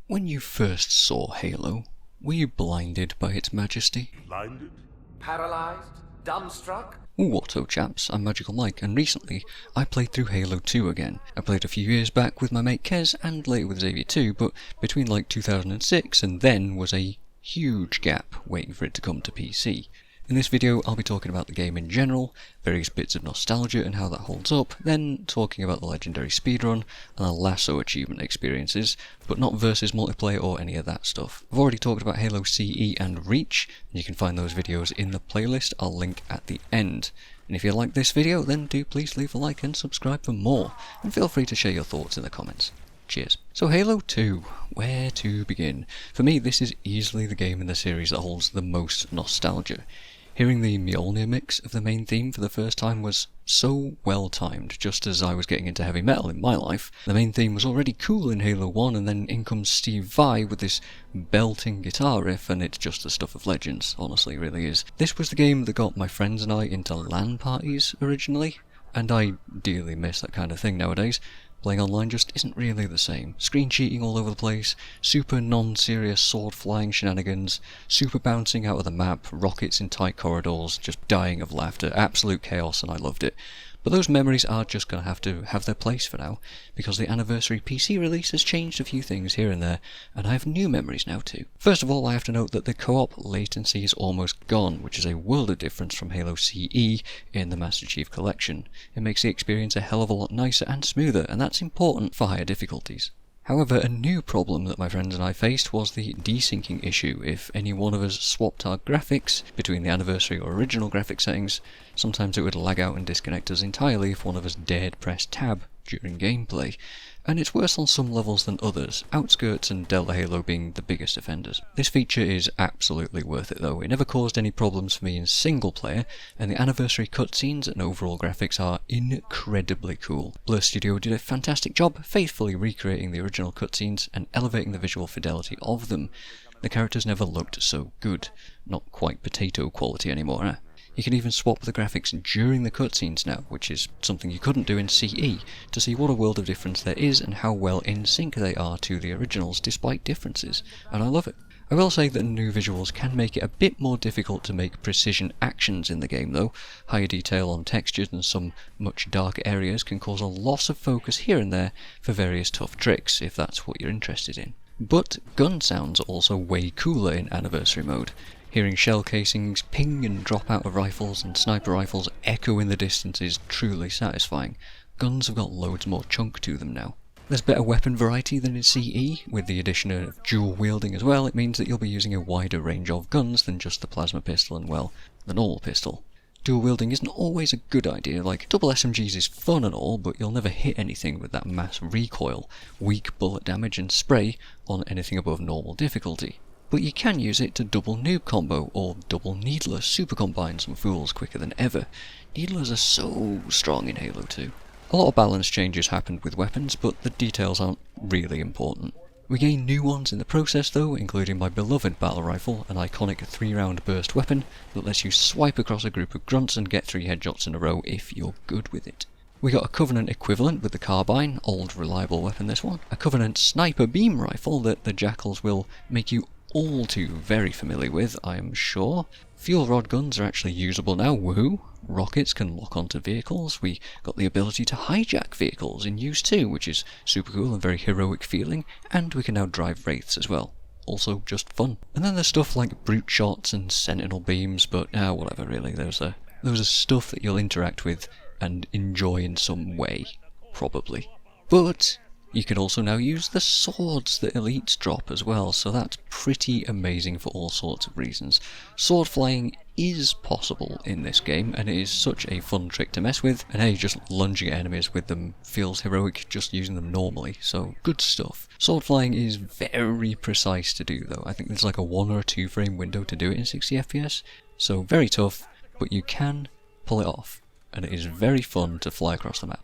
When you first saw Halo, were you blinded by its majesty? Blinded? Paralyzed? Dumbstruck? What's up chaps, I'm MagicalMike, and recently I played through Halo 2 again. I played a few years back with my mate Kez and later with Xavier too, but between like 2006 and then was a huge gap waiting for it to come to PC. In this video I'll be talking about the game in general, various bits of nostalgia and how that holds up, then talking about the legendary speedrun and the LASO achievement experiences, but not versus multiplayer or any of that stuff. I've already talked about Halo CE and Reach, and you can find those videos in the playlist I'll link at the end. And if you like this video, then do please leave a like and subscribe for more, and feel free to share your thoughts in the comments. Cheers. So Halo 2, where to begin? For me this is easily the game in the series that holds the most nostalgia. Hearing the Mjolnir mix of the main theme for the first time was so well timed, just as I was getting into heavy metal in my life. The main theme was already cool in Halo 1, and then in comes Steve Vai with this belting guitar riff, and it's just the stuff of legends, honestly, it really is. This was the game that got my friends and I into LAN parties originally, and I dearly miss that kind of thing nowadays. Playing online just isn't really the same. Screen cheating all over the place, super non-serious sword flying shenanigans, super bouncing out of the map, rockets in tight corridors, just dying of laughter, absolute chaos, and I loved it. But those memories are just going to have their place for now, because the anniversary PC release has changed a few things here and there, and I have new memories now too. First of all, I have to note that the co-op latency is almost gone, which is a world of difference from Halo CE in the Master Chief Collection. It makes the experience a hell of a lot nicer and smoother, and that's important for higher difficulties. However, a new problem that my friends and I faced was the desyncing issue. If any one of us swapped our graphics between the anniversary or original graphic settings, sometimes it would lag out and disconnect us entirely if one of us dared press tab during gameplay. And it's worse on some levels than others, Outskirts and Delta Halo being the biggest offenders. This feature is absolutely worth it though. It never caused any problems for me in single player, and the anniversary cutscenes and overall graphics are incredibly cool. Blur Studio did a fantastic job faithfully recreating the original cutscenes and elevating the visual fidelity of them. The characters never looked so good. Not quite potato quality anymore, eh? You can even swap the graphics during the cutscenes now, which is something you couldn't do in CE, to see what a world of difference there is and how well in sync they are to the originals despite differences, and I love it. I will say that new visuals can make it a bit more difficult to make precision actions in the game though. Higher detail on textures and some much darker areas can cause a loss of focus here and there for various tough tricks, if that's what you're interested in. But gun sounds are also way cooler in Anniversary mode. Hearing shell casings ping and drop out of rifles and sniper rifles echo in the distance is truly satisfying. Guns have got loads more chunk to them now. There's better weapon variety than in CE, with the addition of dual wielding as well. It means that you'll be using a wider range of guns than just the plasma pistol and, well, the normal pistol. Dual wielding isn't always a good idea, like double SMGs is fun and all, but you'll never hit anything with that mass recoil, weak bullet damage and spray on anything above normal difficulty. But you can use it to double noob combo or double needlers super combine some fools quicker than ever. Needlers are so strong in Halo 2. A lot of balance changes happened with weapons, but the details aren't really important. We gain new ones in the process though, including my beloved battle rifle, an iconic 3-round burst weapon that lets you swipe across a group of grunts and get 3 headshots in a row if you're good with it. We got a Covenant equivalent with the carbine, old reliable weapon this one, a Covenant sniper beam rifle that the Jackals will make you all too very familiar with, I am sure. Fuel rod guns are actually usable now, woohoo! Rockets can lock onto vehicles, we got the ability to hijack vehicles in use too, which is super cool and very heroic feeling, and we can now drive wraiths as well. Also just fun. And then there's stuff like brute shots and sentinel beams, but whatever really, those are stuff that you'll interact with and enjoy in some way, probably. But you can also now use the swords that elites drop as well, so that's pretty amazing for all sorts of reasons. Sword flying is possible in this game, and it is such a fun trick to mess with, and hey, just lunging at enemies with them feels heroic just using them normally, so good stuff. Sword flying is very precise to do though. I think there's like a 1 or 2 frame window to do it in 60 FPS, so very tough, but you can pull it off, and it is very fun to fly across the map.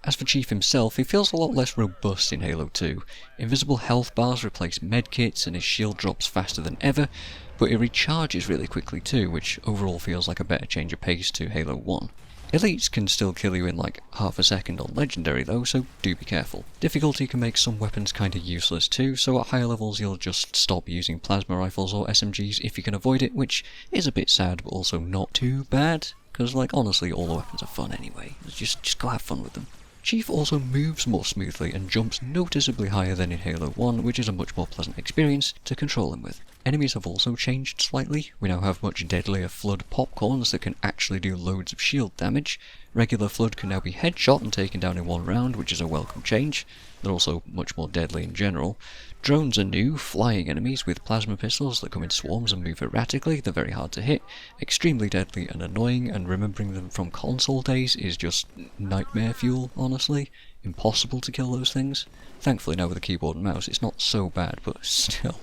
As for Chief himself, he feels a lot less robust in Halo 2. Invisible health bars replace medkits and his shield drops faster than ever, but it recharges really quickly too, which overall feels like a better change of pace to Halo 1. Elites can still kill you in like half a second on Legendary though, so do be careful. Difficulty can make some weapons kinda useless too, so at higher levels you'll just stop using plasma rifles or SMGs if you can avoid it, which is a bit sad but also not too bad, because like honestly all the weapons are fun anyway. Just go have fun with them. Chief also moves more smoothly and jumps noticeably higher than in Halo 1, which is a much more pleasant experience to control him with. Enemies have also changed slightly. We now have much deadlier Flood popcorns that can actually do loads of shield damage. Regular Flood can now be headshot and taken down in one round, which is a welcome change. They're also much more deadly in general. Drones are new, flying enemies with plasma pistols that come in swarms and move erratically. They're very hard to hit, extremely deadly and annoying, and remembering them from console days is just nightmare fuel, honestly. Impossible to kill those things. Thankfully now with a keyboard and mouse it's not so bad, but still.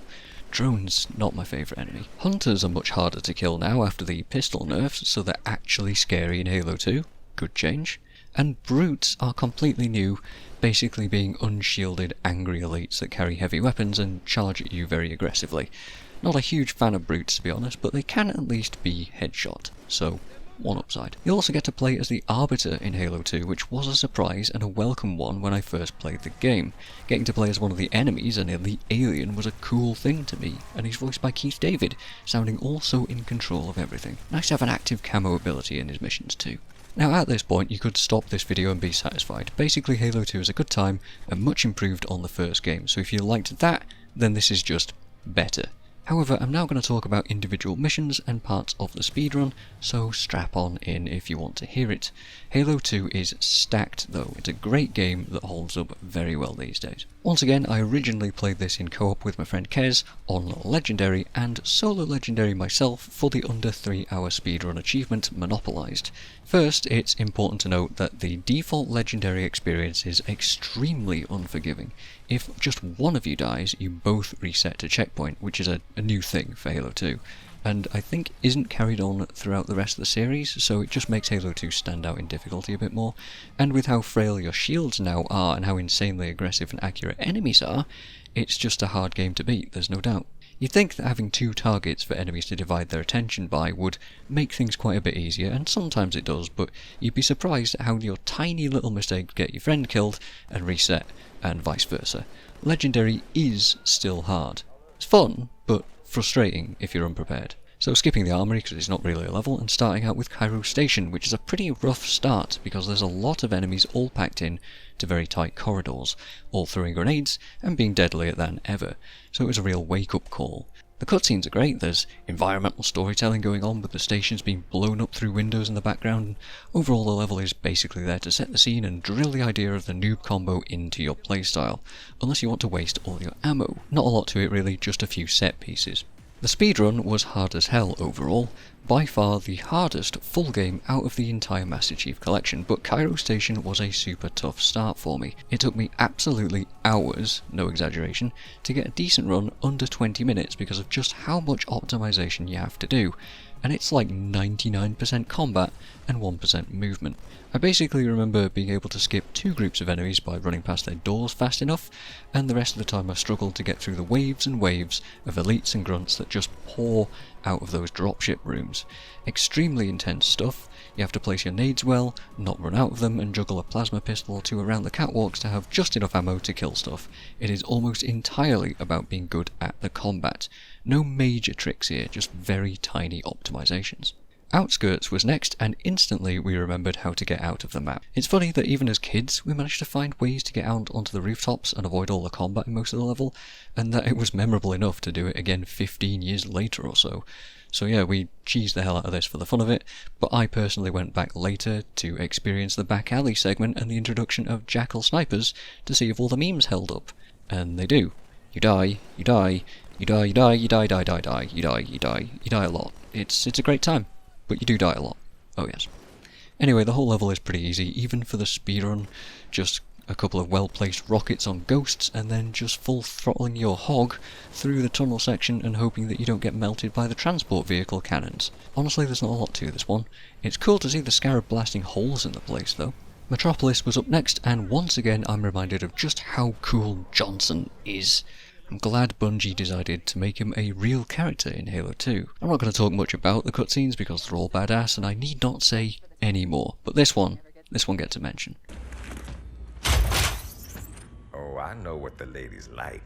Drones, not my favourite enemy. Hunters are much harder to kill now after the pistol nerfs, so they're actually scary in Halo 2. Good change. And brutes are completely new, basically being unshielded angry elites that carry heavy weapons and charge at you very aggressively. Not a huge fan of brutes to be honest, but they can at least be headshot, so one upside. You also get to play as the Arbiter in Halo 2, which was a surprise and a welcome one when I first played the game. Getting to play as one of the enemies, an elite alien, was a cool thing to me, and he's voiced by Keith David, sounding also in control of everything. Nice to have an active camo ability in his missions too. Now at this point you could stop this video and be satisfied. Basically Halo 2 is a good time and much improved on the first game, so if you liked that, then this is just better. However, I'm now going to talk about individual missions and parts of the speedrun, so strap on in if you want to hear it. Halo 2 is stacked though, it's a great game that holds up very well these days. Once again, I originally played this in co-op with my friend Kez on Legendary and solo Legendary myself for the under 3 hour speedrun achievement Monopolized. First, it's important to note that the default Legendary experience is extremely unforgiving. If just one of you dies, you both reset to checkpoint, which is a new thing for Halo 2, and I think isn't carried on throughout the rest of the series, so it just makes Halo 2 stand out in difficulty a bit more. And with how frail your shields now are and how insanely aggressive and accurate enemies are, it's just a hard game to beat, there's no doubt. You'd think that having 2 targets for enemies to divide their attention by would make things quite a bit easier, and sometimes it does, but you'd be surprised at how your tiny little mistakes get your friend killed and reset, and vice versa. Legendary is still hard. It's fun, but frustrating if you're unprepared. So skipping the armory because it's not really a level, and starting out with Cairo Station, which is a pretty rough start because there's a lot of enemies all packed in to very tight corridors, all throwing grenades and being deadlier than ever, so it was a real wake-up call. The cutscenes are great, there's environmental storytelling going on with the stations being blown up through windows in the background, and overall the level is basically there to set the scene and drill the idea of the noob combo into your playstyle, unless you want to waste all your ammo. Not a lot to it really, just a few set pieces. The speedrun was hard as hell overall, by far the hardest full game out of the entire Master Chief Collection, but Cairo Station was a super tough start for me. It took me absolutely hours, no exaggeration, to get a decent run under 20 minutes because of just how much optimization you have to do, and it's like 99% combat and 1% movement. I basically remember being able to skip 2 groups of enemies by running past their doors fast enough, and the rest of the time I struggled to get through the waves and waves of elites and grunts that just pour out of those dropship rooms. Extremely intense stuff. You have to place your nades well, not run out of them, and juggle a plasma pistol or 2 around the catwalks to have just enough ammo to kill stuff. It is almost entirely about being good at the combat. No major tricks here, just very tiny optimizations. Outskirts was next, and instantly we remembered how to get out of the map. It's funny that even as kids we managed to find ways to get out onto the rooftops and avoid all the combat in most of the level, and that it was memorable enough to do it again 15 years later or so. So yeah, we cheesed the hell out of this for the fun of it, but I personally went back later to experience the back alley segment and the introduction of Jackal snipers to see if all the memes held up. And they do. You die, you die, you die, you die, you die, die, die, die, you die, you die, you die a lot. It's a great time. But you do die a lot. Oh yes. Anyway, the whole level is pretty easy, even for the speedrun. Just a couple of well-placed rockets on ghosts, and then just full throttling your hog through the tunnel section and hoping that you don't get melted by the transport vehicle cannons. Honestly, there's not a lot to this one. It's cool to see the Scarab blasting holes in the place though. Metropolis was up next, and once again I'm reminded of just how cool Johnson is. I'm glad Bungie decided to make him a real character in Halo 2. I'm not going to talk much about the cutscenes because they're all badass and I need not say any more, but this one gets a mention. Oh, I know what the ladies like.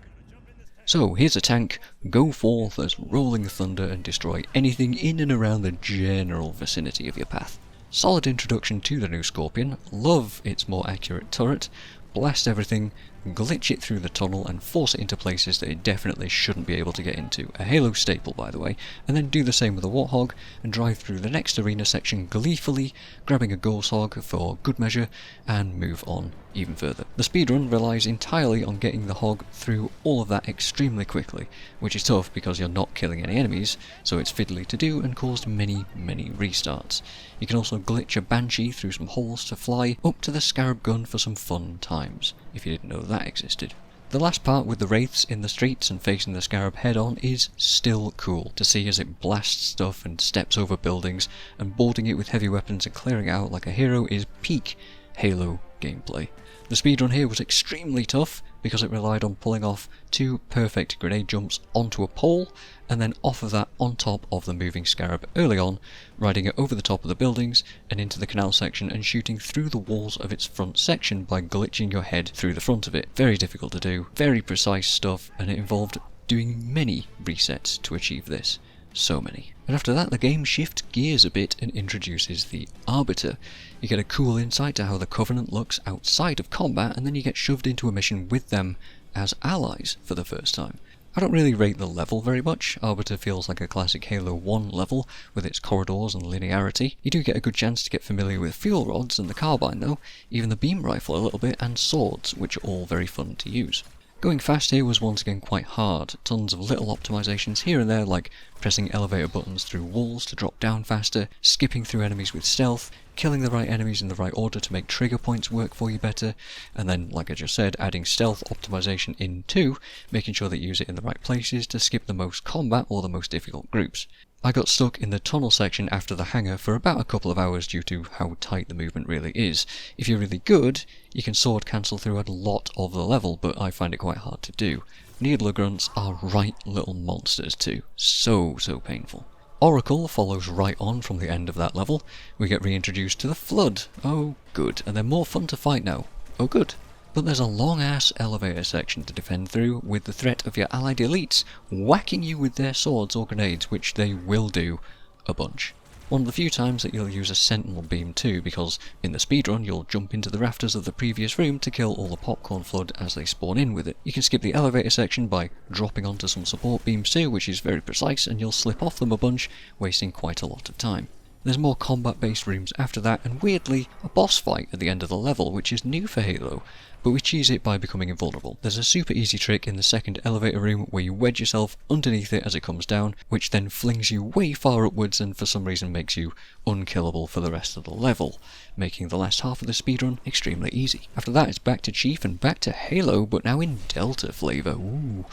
So here's a tank, go forth as rolling thunder and destroy anything in and around the general vicinity of your path. Solid introduction to the new Scorpion, love its more accurate turret, blast everything, glitch it through the tunnel and force it into places that it definitely shouldn't be able to get into, a Halo staple by the way, and then do the same with the Warthog and drive through the next arena section gleefully, grabbing a Ghost Hog for good measure, and move on even further. The speedrun relies entirely on getting the Hog through all of that extremely quickly, which is tough because you're not killing any enemies, so it's fiddly to do and caused many restarts. You can also glitch a Banshee through some holes to fly up to the Scarab gun for some fun times, if you didn't know that existed. The last part with the Wraiths in the streets and facing the Scarab head on is still cool to see as it blasts stuff and steps over buildings, and boarding it with heavy weapons and clearing it out like a hero is peak Halo gameplay. The speedrun here was extremely tough because it relied on pulling off 2 perfect grenade jumps onto a pole and then off of that on top of the moving Scarab early on, riding it over the top of the buildings and into the canal section and shooting through the walls of its front section by glitching your head through the front of it. Very difficult to do, very precise stuff, and it involved doing many resets to achieve this. So many. And after that the game shifts gears a bit and introduces the Arbiter. You get a cool insight to how the Covenant looks outside of combat, and then you get shoved into a mission with them as allies for the first time. I don't really rate the level very much. Arbiter feels like a classic Halo 1 level with its corridors and linearity. You do get a good chance to get familiar with fuel rods and the carbine though, even the beam rifle a little bit, and swords, which are all very fun to use. Going fast here was once again quite hard, tons of little optimizations here and there like pressing elevator buttons through walls to drop down faster, skipping through enemies with stealth, killing the right enemies in the right order to make trigger points work for you better, and then, like I just said, adding stealth optimization in too, making sure that you use it in the right places to skip the most combat or the most difficult groups. I got stuck in the tunnel section after the hangar for about a couple of hours due to how tight the movement really is. If you're really good, you can sword cancel through a lot of the level, but I find it quite hard to do. Needler grunts are right little monsters too, so painful. Oracle follows right on from the end of that level. We get reintroduced to the Flood. Oh good, and they're more fun to fight now. Oh good. But there's a long-ass elevator section to defend through, with the threat of your allied elites whacking you with their swords or grenades, which they will do a bunch. One of the few times that you'll use a sentinel beam too, because in the speedrun you'll jump into the rafters of the previous room to kill all the popcorn flood as they spawn in with it. You can skip the elevator section by dropping onto some support beams too, which is very precise, and you'll slip off them a bunch, wasting quite a lot of time. There's more combat-based rooms after that, and weirdly, a boss fight at the end of the level, which is new for Halo, but we cheese it by becoming invulnerable. There's a super easy trick in the second elevator room where you wedge yourself underneath it as it comes down, which then flings you way far upwards and for some reason makes you unkillable for the rest of the level, making the last half of the speedrun extremely easy. After that it's back to Chief and back to Halo, but now in Delta flavour. Ooh.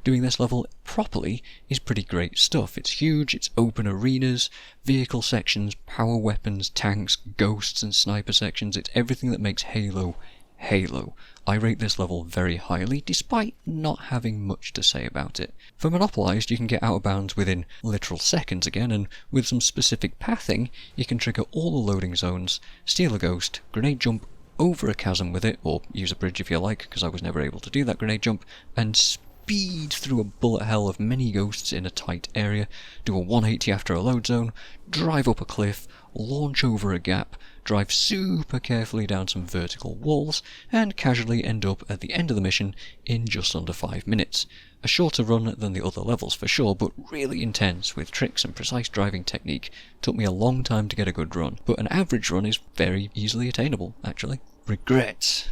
Doing this level properly is pretty great stuff. It's huge, it's open arenas, vehicle sections, power weapons, tanks, ghosts and sniper sections. It's everything that makes Halo Halo. I rate this level very highly, despite not having much to say about it. For Monopolized, you can get out of bounds within literal seconds again, and with some specific pathing, you can trigger all the loading zones, steal a ghost, grenade jump over a chasm with it, or use a bridge if you like, because I was never able to do that grenade jump, and speed through a bullet hell of many ghosts in a tight area, do a 180 after a load zone, drive up a cliff, launch over a gap, drive super carefully down some vertical walls, and casually end up at the end of the mission in just under 5 minutes. A shorter run than the other levels for sure, but really intense with tricks and precise driving technique. Took me a long time to get a good run, but an average run is very easily attainable, actually. Regrets.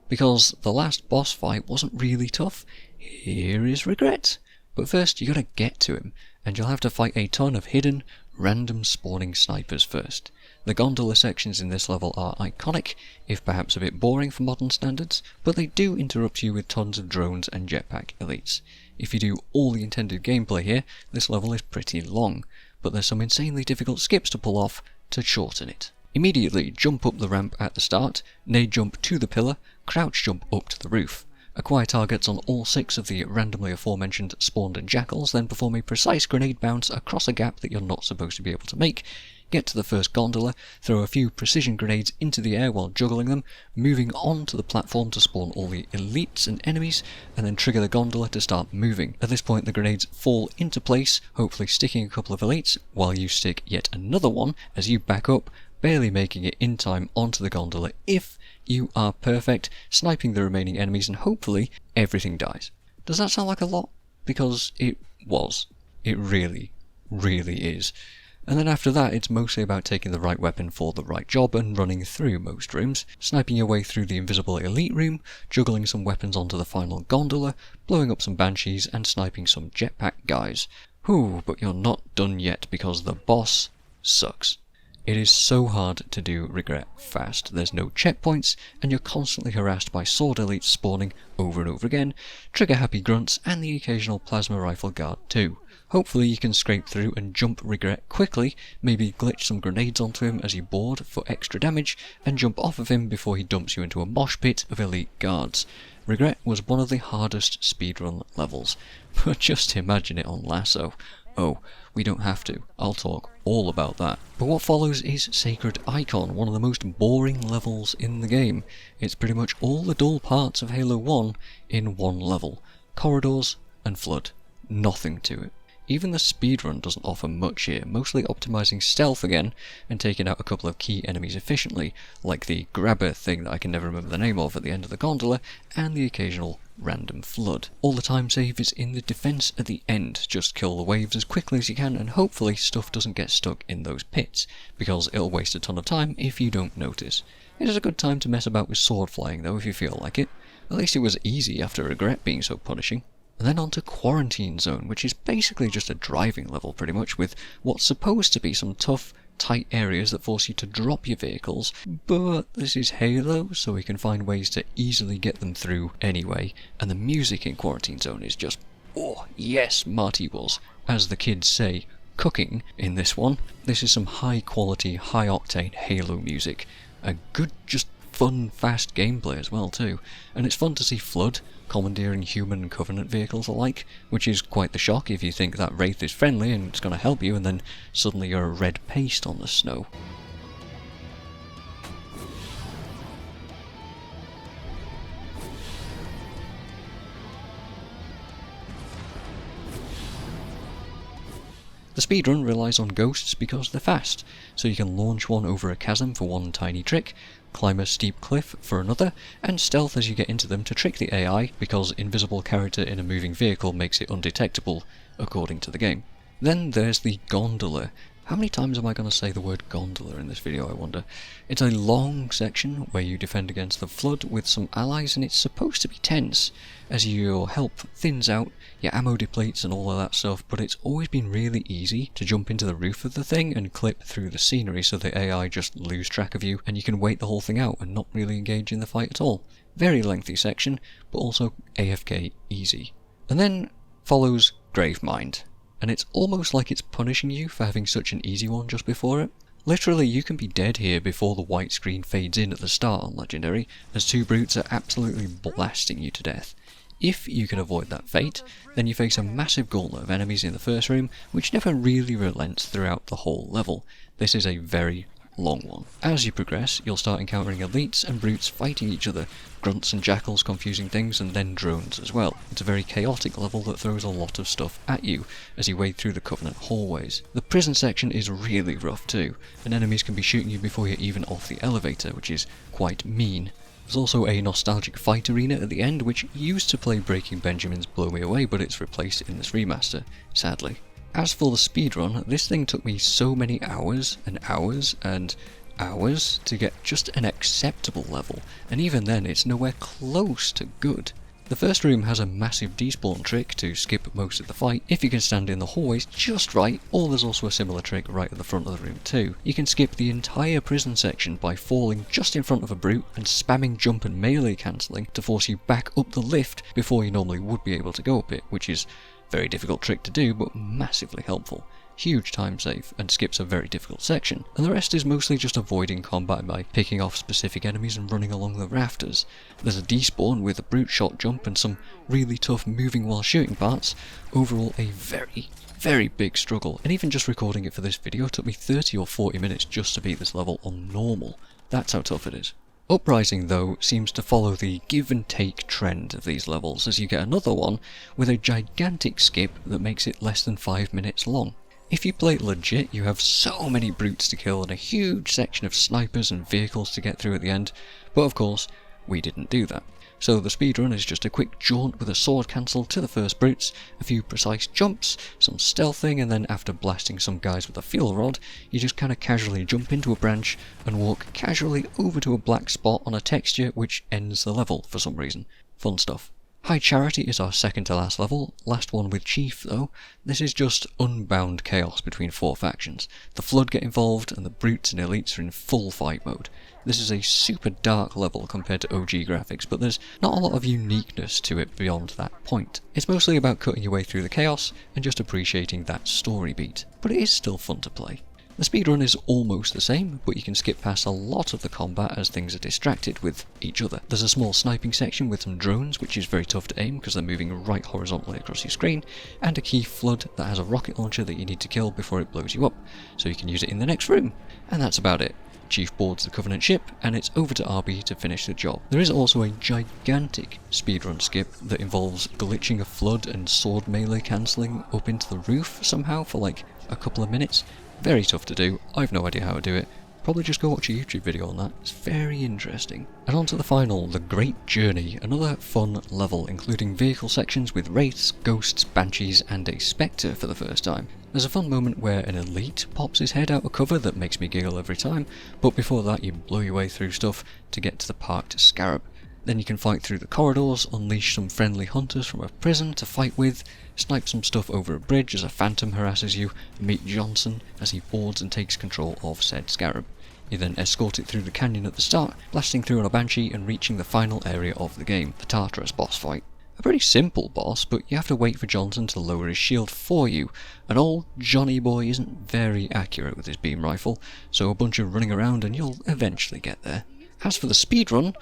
Because the last boss fight wasn't really tough, here is regret. But first you gotta get to him, and you'll have to fight a ton of hidden, random spawning snipers first. The gondola sections in this level are iconic, if perhaps a bit boring for modern standards, but they do interrupt you with tons of drones and jetpack elites. If you do all the intended gameplay here, this level is pretty long, but there's some insanely difficult skips to pull off to shorten it. Immediately jump up the ramp at the start, nade jump to the pillar, crouch jump up to the roof. Acquire targets on all 6 of the randomly aforementioned spawned jackals, then perform a precise grenade bounce across a gap that you're not supposed to be able to make. Get to the first gondola, throw a few precision grenades into the air while juggling them, moving on to the platform to spawn all the elites and enemies, and then trigger the gondola to start moving. At this point the grenades fall into place, hopefully sticking a couple of elites, while you stick yet another one as you back up, barely making it in time onto the gondola if you are perfect, sniping the remaining enemies, and hopefully everything dies. Does that sound like a lot? Because it was. It really, really is. And then after that, it's mostly about taking the right weapon for the right job and running through most rooms, sniping your way through the invisible elite room, juggling some weapons onto the final gondola, blowing up some banshees, and sniping some jetpack guys. Whew, but you're not done yet because the boss sucks. It is so hard to do Regret fast. There's no checkpoints, and you're constantly harassed by sword elites spawning over and over again, trigger happy grunts, and the occasional plasma rifle guard too. Hopefully you can scrape through and jump Regret quickly, maybe glitch some grenades onto him as you board for extra damage, and jump off of him before he dumps you into a mosh pit of elite guards. Regret was one of the hardest speedrun levels, but just imagine it on LASO. Oh, we don't have to. I'll talk all about that. But what follows is Sacred Icon, one of the most boring levels in the game. It's pretty much all the dull parts of Halo 1 in one level. Corridors and Flood. Nothing to it. Even the speedrun doesn't offer much here, mostly optimizing stealth again and taking out a couple of key enemies efficiently, like the grabber thing that I can never remember the name of at the end of the gondola, and the occasional random flood. All the time save is in the defense at the end. Just kill the waves as quickly as you can, and hopefully stuff doesn't get stuck in those pits, because it'll waste a ton of time if you don't notice. It is a good time to mess about with sword flying though if you feel like it. At least it was easy after Regret being so punishing. And then on to Quarantine Zone, which is basically just a driving level pretty much, with what's supposed to be some tough, tight areas that force you to drop your vehicles, but this is Halo, so we can find ways to easily get them through anyway, and the music in Quarantine Zone is just, oh yes, Marty was, as the kids say, cooking in this one. This is some high quality, high octane Halo music, a good, just fun, fast gameplay as well too, and it's fun to see Flood commandeering human and Covenant vehicles alike, which is quite the shock if you think that Wraith is friendly and it's going to help you, and then suddenly you're a red paste on the snow. The speedrun relies on ghosts because they're fast, so you can launch one over a chasm for one tiny trick, climb a steep cliff for another, and stealth as you get into them to trick the AI, because invisible character in a moving vehicle makes it undetectable, according to the game. Then there's the gondola. How many times am I going to say the word gondola in this video, I wonder? It's a long section where you defend against the flood with some allies, and it's supposed to be tense, as your health thins out, your ammo depletes and all of that stuff, but it's always been really easy to jump into the roof of the thing and clip through the scenery so the AI just lose track of you, and you can wait the whole thing out and not really engage in the fight at all. Very lengthy section, but also AFK easy. And then follows Gravemind. And it's almost like it's punishing you for having such an easy one just before it. Literally, you can be dead here before the white screen fades in at the start on Legendary, as two brutes are absolutely blasting you to death. If you can avoid that fate, then you face a massive gauntlet of enemies in the first room, which never really relents throughout the whole level. This is a very long one. As you progress, you'll start encountering elites and brutes fighting each other, grunts and jackals confusing things, and then drones as well. It's a very chaotic level that throws a lot of stuff at you as you wade through the Covenant hallways. The prison section is really rough too, and enemies can be shooting you before you're even off the elevator, which is quite mean. There's also a nostalgic fight arena at the end, which used to play Breaking Benjamin's Blow Me Away, but it's replaced in this remaster, sadly. As for the speedrun, this thing took me so many hours and hours and hours to get just an acceptable level, and even then it's nowhere close to good. The first room has a massive despawn trick to skip most of the fight if you can stand in the hallways just right, or there's also a similar trick right at the front of the room too. You can skip the entire prison section by falling just in front of a brute and spamming jump and melee cancelling to force you back up the lift before you normally would be able to go up it, which is a very difficult trick to do but massively helpful. huge time save and skips a very difficult section, and the rest is mostly just avoiding combat by picking off specific enemies and running along the rafters. There's a despawn with a brute shot jump and some really tough moving while shooting parts. Overall a very big struggle, and even just recording it for this video took me 30 or 40 minutes just to beat this level on normal. That's how tough it is. Uprising, though, seems to follow the give and take trend of these levels, as you get another one with a gigantic skip that makes it less than 5 minutes long. If you play it legit, you have so many brutes to kill and a huge section of snipers and vehicles to get through at the end, but of course, we didn't do that. So the speedrun is just a quick jaunt with a sword cancel to the first brutes, a few precise jumps, some stealthing, and then after blasting some guys with a fuel rod, you just kinda casually jump into a branch and walk casually over to a black spot on a texture which ends the level for some reason. Fun stuff. High Charity is our second to last level, last one with Chief though. This is just unbound chaos between 4 factions. The Flood get involved and the brutes and elites are in full fight mode. This is a super dark level compared to OG graphics, but there's not a lot of uniqueness to it beyond that point. It's mostly about cutting your way through the chaos and just appreciating that story beat, but it is still fun to play. The speedrun is almost the same, but you can skip past a lot of the combat as things are distracted with each other. There's a small sniping section with some drones, which is very tough to aim because they're moving right horizontally across your screen, and a key Flood that has a rocket launcher that you need to kill before it blows you up, so you can use it in the next room. And that's about it. Chief boards the Covenant ship, and it's over to RB to finish the job. There is also a gigantic speedrun skip that involves glitching a Flood and sword melee cancelling up into the roof somehow for like a couple of minutes. Very tough to do, I've no idea how to do it. Probably just go watch a YouTube video on that, it's very interesting. And on to the final, the Great Journey, another fun level including vehicle sections with wraiths, ghosts, banshees and a spectre for the first time. There's a fun moment where an elite pops his head out of cover that makes me giggle every time, but before that you blow your way through stuff to get to the parked scarab. Then you can fight through the corridors, unleash some friendly hunters from a prison to fight with, snipe some stuff over a bridge as a phantom harasses you, and meet Johnson as he boards and takes control of said scarab. You then escort it through the canyon at the start, blasting through on a banshee and reaching the final area of the game, the Tartarus boss fight. A pretty simple boss, but you have to wait for Johnson to lower his shield for you, and old Johnny boy isn't very accurate with his beam rifle, so a bunch of running around and you'll eventually get there. As for the speedrun,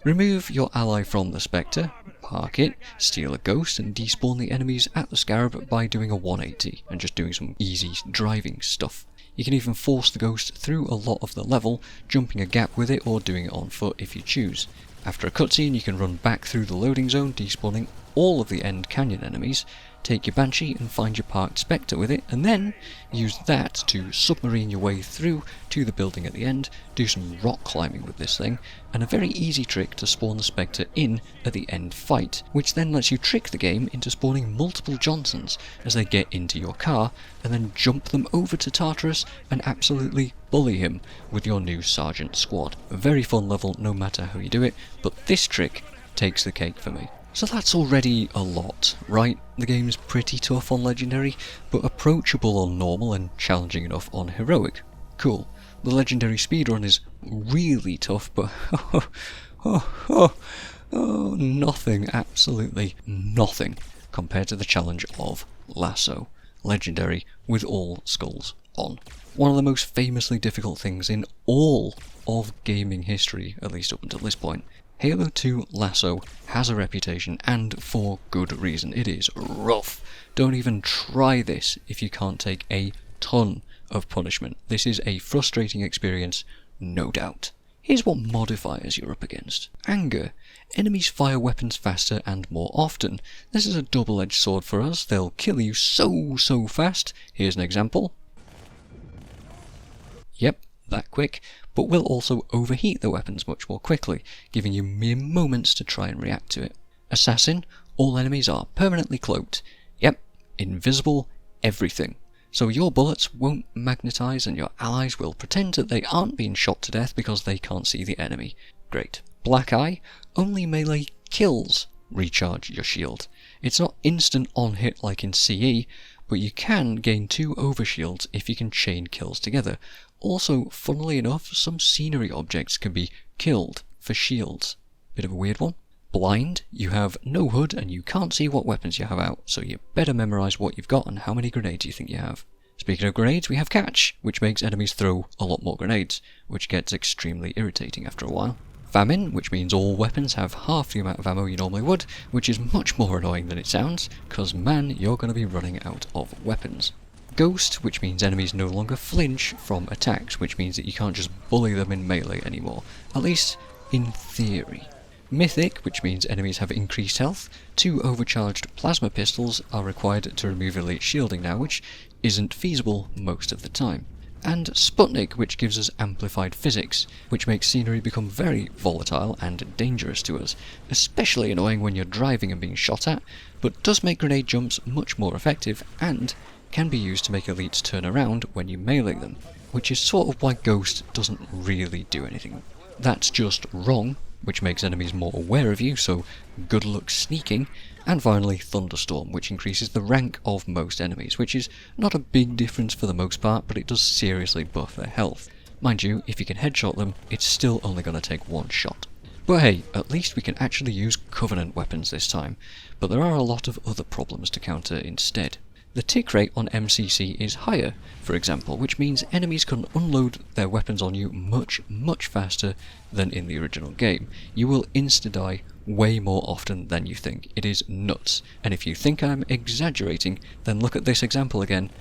remove your ally from the Spectre, park it, steal a ghost and despawn the enemies at the Scarab by doing a 180 and just doing some easy driving stuff. You can even force the ghost through a lot of the level, jumping a gap with it or doing it on foot if you choose. After a cutscene you can run back through the loading zone, despawning all of the end canyon enemies, take your Banshee and find your parked Spectre with it, and then use that to submarine your way through to the building at the end, do some rock climbing with this thing, and a very easy trick to spawn the Spectre in at the end fight, which then lets you trick the game into spawning multiple Johnsons as they get into your car, and then jump them over to Tartarus and absolutely bully him with your new Sergeant squad. A very fun level no matter how you do it, but this trick takes the cake for me. So that's already a lot, right? The game's pretty tough on Legendary, but approachable on Normal and challenging enough on Heroic. Cool. The Legendary speedrun is really tough, but nothing, absolutely nothing, compared to the challenge of LASO. Legendary with all skulls on. One of the most famously difficult things in all of gaming history, at least up until this point. Halo 2 LASO has a reputation, and for good reason. It is rough. Don't even try this if you can't take a ton of punishment. This is a frustrating experience, no doubt. Here's what modifiers you're up against. Anger. Enemies fire weapons faster and more often. This is a double-edged sword for us. They'll kill you so fast. Here's an example. Yep, that quick, but will also overheat the weapons much more quickly, giving you mere moments to try and react to it. Assassin, all enemies are permanently cloaked. Yep, invisible, everything. So your bullets won't magnetize and your allies will pretend that they aren't being shot to death because they can't see the enemy. Great. Black Eye, only melee kills recharge your shield. It's not instant on hit like in CE, but you can gain 2 overshields if you can chain kills together. Also, funnily enough, some scenery objects can be killed for shields. Bit of a weird one. Blind, you have no HUD and you can't see what weapons you have out, so you better memorise what you've got and how many grenades you think you have. Speaking of grenades, we have catch, which makes enemies throw a lot more grenades, which gets extremely irritating after a while. Famine, which means all weapons have half the amount of ammo you normally would, which is much more annoying than it sounds, cause man, you're going to be running out of weapons. Ghost, which means enemies no longer flinch from attacks, which means that you can't just bully them in melee anymore, at least in theory. Mythic, which means enemies have increased health. 2 overcharged plasma pistols are required to remove elite shielding now, which isn't feasible most of the time. And Sputnik, which gives us amplified physics, which makes scenery become very volatile and dangerous to us, especially annoying when you're driving and being shot at, but does make grenade jumps much more effective and can be used to make elites turn around when you melee them, which is sort of why Ghost doesn't really do anything. That's just wrong, which makes enemies more aware of you, so good luck sneaking. And finally, Thunderstorm, which increases the rank of most enemies, which is not a big difference for the most part, but it does seriously buff their health. Mind you, if you can headshot them, it's still only going to take 1 shot. But hey, at least we can actually use Covenant weapons this time, but there are a lot of other problems to counter instead. The tick rate on MCC is higher, for example, which means enemies can unload their weapons on you much faster than in the original game. You will insta-die way more often than you think. It is nuts. And if you think I'm exaggerating, then look at this example again.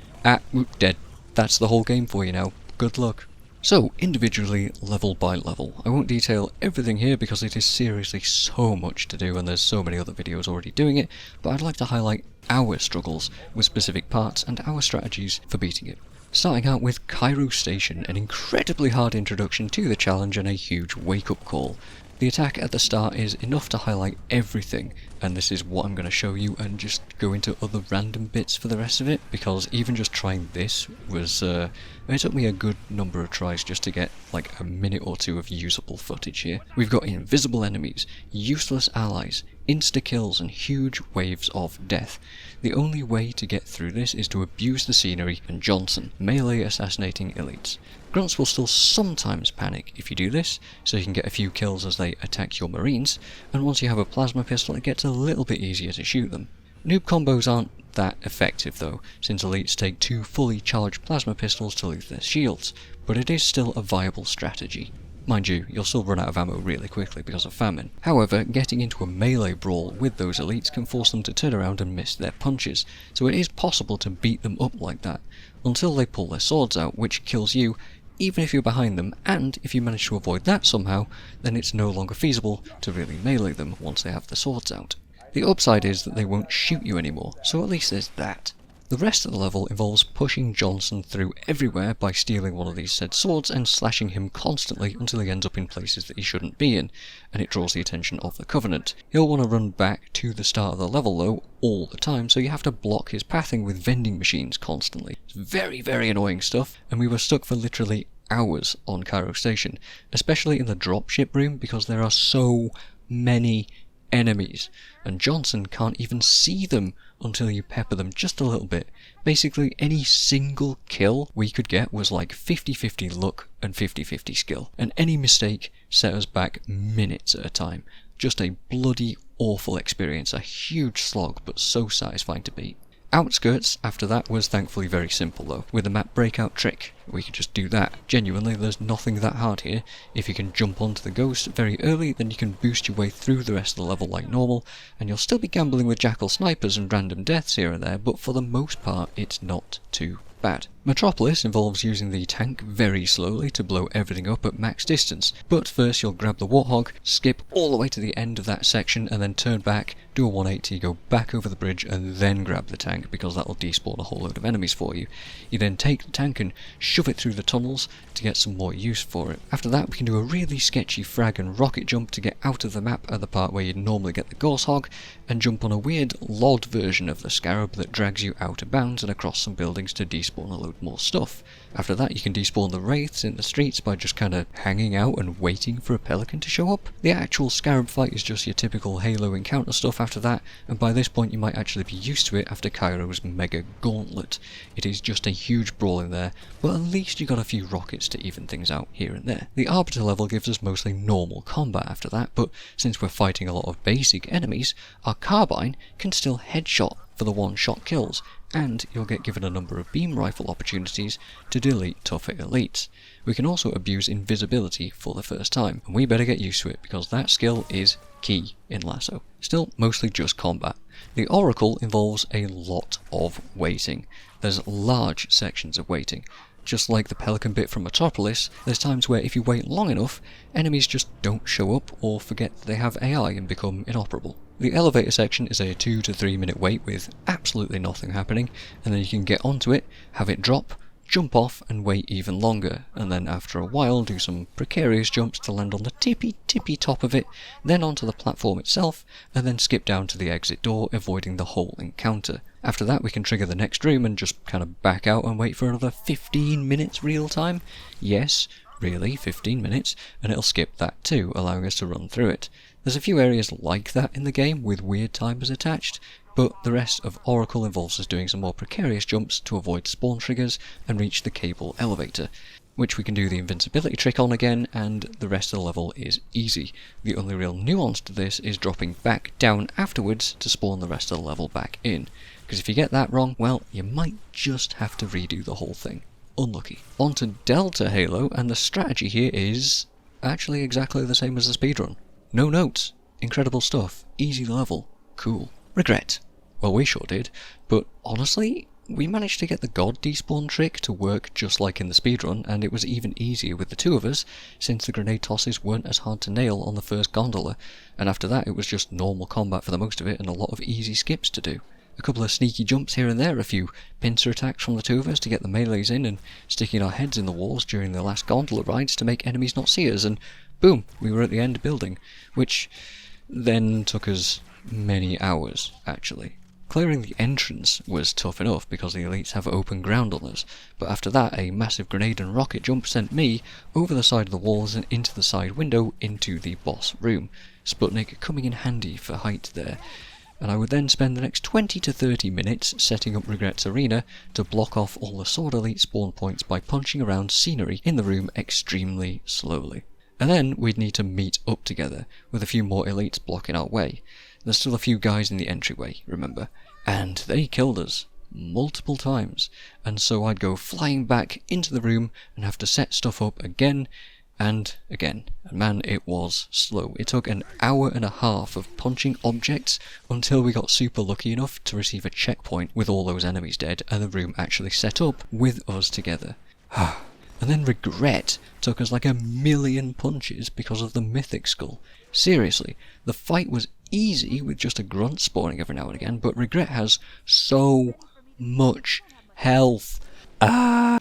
Dead. That's the whole game for you now. Good luck. So, individually, level by level. I won't detail everything here because it is seriously so much to do and there's so many other videos already doing it, but I'd like to highlight our struggles with specific parts and our strategies for beating it. Starting out with Cairo Station, an incredibly hard introduction to the challenge and a huge wake-up call. The attack at the start is enough to highlight everything, and this is what I'm going to show you and just go into other random bits for the rest of it, because even just trying this was, it took me a good number of tries just to get like a minute or 2 of usable footage here. We've got invisible enemies, useless allies, insta-kills and huge waves of death. The only way to get through this is to abuse the scenery and Johnson, melee assassinating elites. Grunts will still sometimes panic if you do this, so you can get a few kills as they attack your marines, and once you have a plasma pistol it gets a little bit easier to shoot them. Noob combos aren't that effective though, since elites take 2 fully charged plasma pistols to lose their shields, but it is still a viable strategy. Mind you, you'll still run out of ammo really quickly because of famine. However, getting into a melee brawl with those elites can force them to turn around and miss their punches, so it is possible to beat them up like that, until they pull their swords out, which kills you even if you're behind them, and if you manage to avoid that somehow, then it's no longer feasible to really melee them once they have the swords out. The upside is that they won't shoot you anymore, so at least there's that. The rest of the level involves pushing Johnson through everywhere by stealing one of these said swords and slashing him constantly until he ends up in places that he shouldn't be in, and it draws the attention of the Covenant. He'll want to run back to the start of the level though, all the time, so you have to block his pathing with vending machines constantly. It's very, very annoying stuff, and we were stuck for literally hours on Cairo Station, especially in the dropship room because there are so many enemies, and Johnson can't even see them until you pepper them just a little bit. Basically, any single kill we could get was like 50-50 luck and 50-50 skill, and any mistake set us back minutes at a time. Just a bloody awful experience, a huge slog, but so satisfying to beat. Outskirts after that was thankfully very simple though, with a map breakout trick. We could just do that. Genuinely, there's nothing that hard here. If you can jump onto the ghost very early, then you can boost your way through the rest of the level like normal, and you'll still be gambling with jackal snipers and random deaths here and there, but for the most part it's not too bad. Metropolis involves using the tank very slowly to blow everything up at max distance, but first you'll grab the Warthog, skip all the way to the end of that section and then turn back, do a 180, go back over the bridge and then grab the tank because that'll despawn a whole load of enemies for you. You then take the tank and shove it through the tunnels to get some more use for it. After that we can do a really sketchy frag and rocket jump to get out of the map at the part where you'd normally get the Gorse Hog, and jump on a weird LOD version of the Scarab that drags you out of bounds and across some buildings to despawn a load more stuff. After that you can despawn the Wraiths in the streets by just kinda hanging out and waiting for a pelican to show up. The actual Scarab fight is just your typical Halo encounter stuff after that, and by this point you might actually be used to it after Cairo's Mega Gauntlet. It is just a huge brawl in there, but at least you got a few rockets to even things out here and there. The Arbiter level gives us mostly normal combat after that, but since we're fighting a lot of basic enemies, our carbine can still headshot for the one-shot kills, and you'll get given a number of beam rifle opportunities to delete tougher elites. We can also abuse invisibility for the first time, and we better get used to it because that skill is key in LASO. Still, mostly just combat. The Oracle involves a lot of waiting. There's large sections of waiting. Just like the Pelican bit from Monopolized, there's times where if you wait long enough, enemies just don't show up or forget that they have AI and become inoperable. The elevator section is a 2 to 3 minute wait with absolutely nothing happening, and then you can get onto it, have it drop, jump off and wait even longer, and then after a while do some precarious jumps to land on the tippy top of it, then onto the platform itself, and then skip down to the exit door, avoiding the whole encounter. After that we can trigger the next room and just kind of back out and wait for another 15 minutes real time. Yes, really, 15 minutes, and it'll skip that too, allowing us to run through it. There's a few areas like that in the game with weird timers attached, but the rest of Oracle involves us doing some more precarious jumps to avoid spawn triggers and reach the cable elevator, which we can do the invincibility trick on again, and the rest of the level is easy. The only real nuance to this is dropping back down afterwards to spawn the rest of the level back in, because if you get that wrong, well, you might just have to redo the whole thing. Unlucky. On to Delta Halo, and the strategy here is actually exactly the same as the speedrun. No notes, incredible stuff, easy level, cool. Regret. Well, we sure did, but honestly, we managed to get the god despawn trick to work just like in the speedrun, and it was even easier with the two of us, since the grenade tosses weren't as hard to nail on the first gondola, and after that it was just normal combat for the most of it and a lot of easy skips to do. A couple of sneaky jumps here and there, a few pincer attacks from the two of us to get the melees in, and sticking our heads in the walls during the last gondola rides to make enemies not see us, and boom, we were at the end building, which then took us many hours, actually. Clearing the entrance was tough enough because the elites have open ground on us, but after that a massive grenade and rocket jump sent me over the side of the walls and into the side window into the boss room, Sputnik coming in handy for height there. And I would then spend the next 20 to 30 minutes setting up Regret's arena to block off all the sword elite spawn points by punching around scenery in the room extremely slowly. And then we'd need to meet up together, with a few more elites blocking our way. There's still a few guys in the entryway, remember, and they killed us multiple times, and so I'd go flying back into the room and have to set stuff up again and again. And man, it was slow. It took an hour and a half of punching objects until we got super lucky enough to receive a checkpoint with all those enemies dead and the room actually set up with us together. And then Regret took us like 1,000,000 punches because of the mythic skull. Seriously, the fight was easy with just a grunt spawning every now and again, but Regret has so much health.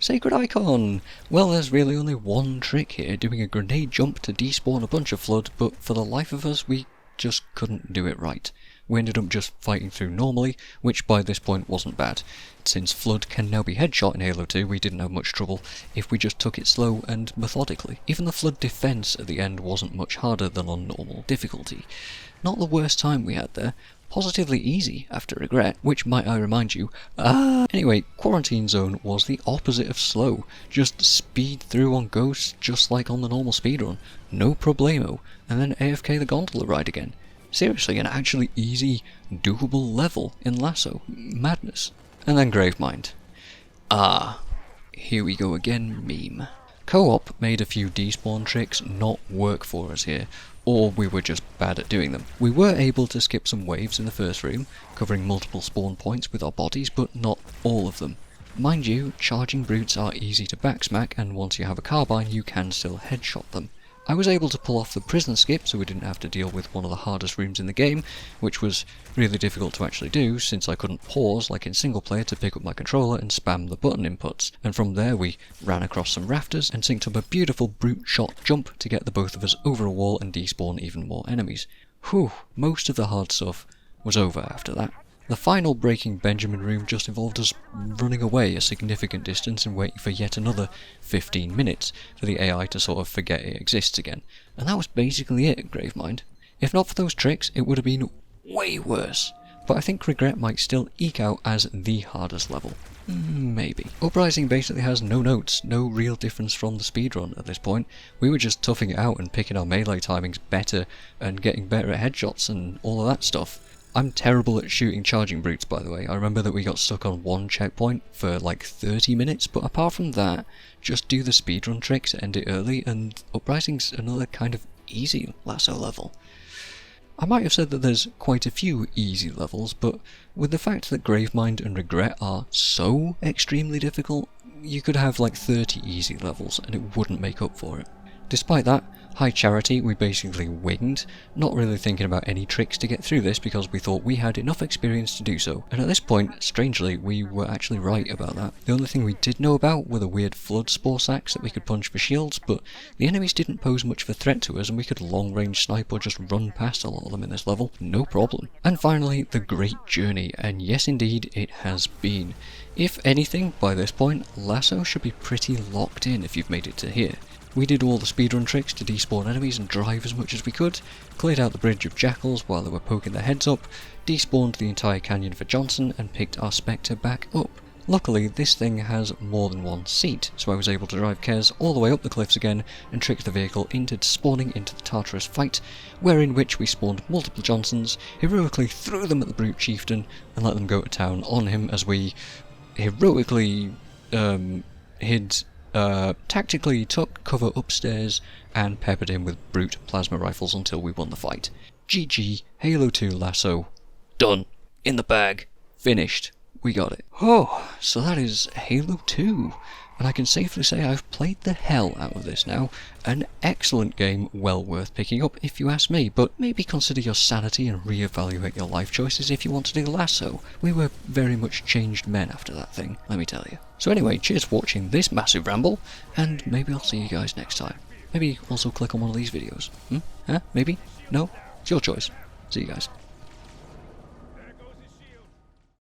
Sacred Icon! Well, there's really only one trick here, doing a grenade jump to despawn a bunch of Flood, but for the life of us, we just couldn't do it right. We ended up just fighting through normally, which by this point wasn't bad. Since Flood can now be headshot in Halo 2, we didn't have much trouble if we just took it slow and methodically. Even the Flood defense at the end wasn't much harder than on normal difficulty. Not the worst time we had there. Positively easy after Regret, which might I remind you. Anyway, Quarantine Zone was the opposite of slow. Just speed through on ghosts just like on the normal speedrun. No problemo. And then AFK the gondola ride again. Seriously, an actually easy, doable level in LASO. Madness. And then Gravemind. Here we go again meme. Co-op made a few despawn tricks not work for us here, or we were just bad at doing them. We were able to skip some waves in the first room, covering multiple spawn points with our bodies, but not all of them. Mind you, charging brutes are easy to backsmack, and once you have a carbine you can still headshot them. I was able to pull off the prison skip so we didn't have to deal with one of the hardest rooms in the game, which was really difficult to actually do since I couldn't pause like in single player to pick up my controller and spam the button inputs, and from there we ran across some rafters and synced up a beautiful brute shot jump to get the both of us over a wall and despawn even more enemies. Whew, most of the hard stuff was over after that. The final Breaking Benjamin room just involved us running away a significant distance and waiting for yet another 15 minutes for the AI to sort of forget it exists again. And that was basically it, Gravemind. If not for those tricks, it would have been way worse. But I think Regret might still eke out as the hardest level. Maybe. Uprising basically has no notes, no real difference from the speedrun at this point. We were just toughing it out and picking our melee timings better and getting better at headshots and all of that stuff. I'm terrible at shooting charging brutes, by the way. I remember that we got stuck on one checkpoint for like 30 minutes, but apart from that, just do the speedrun tricks, end it early, and Uprising's another kind of easy LASO level. I might have said that there's quite a few easy levels, but with the fact that Gravemind and Regret are so extremely difficult, you could have like 30 easy levels and it wouldn't make up for it. Despite that, High Charity we basically winged, not really thinking about any tricks to get through this because we thought we had enough experience to do so, and at this point, strangely, we were actually right about that. The only thing we did know about were the weird flood spore sacks that we could punch for shields, but the enemies didn't pose much of a threat to us and we could long range snipe or just run past a lot of them in this level, no problem. And finally, the Great Journey, and yes indeed, it has been. If anything, by this point, LASO should be pretty locked in if you've made it to here. We did all the speedrun tricks to despawn enemies and drive as much as we could, cleared out the bridge of jackals while they were poking their heads up, despawned the entire canyon for Johnson and picked our Spectre back up. Luckily this thing has more than one seat, so I was able to drive Kez all the way up the cliffs again and trick the vehicle into spawning into the Tartarus fight, wherein which we spawned multiple Johnsons, heroically threw them at the brute chieftain and let them go to town on him as we heroically tactically took cover upstairs and peppered him with brute plasma rifles until we won the fight. GG, Halo 2 LASO. Done. In the bag. Finished. We got it. Oh, so that is Halo 2. And I can safely say I've played the hell out of this now. An excellent game, well worth picking up if you ask me, but maybe consider your sanity and reevaluate your life choices if you want to do LASO. We were very much changed men after that thing, let me tell you. So anyway, cheers for watching this massive ramble, and maybe I'll see you guys next time. Maybe also click on one of these videos. Huh? Maybe? No? It's your choice. See you guys.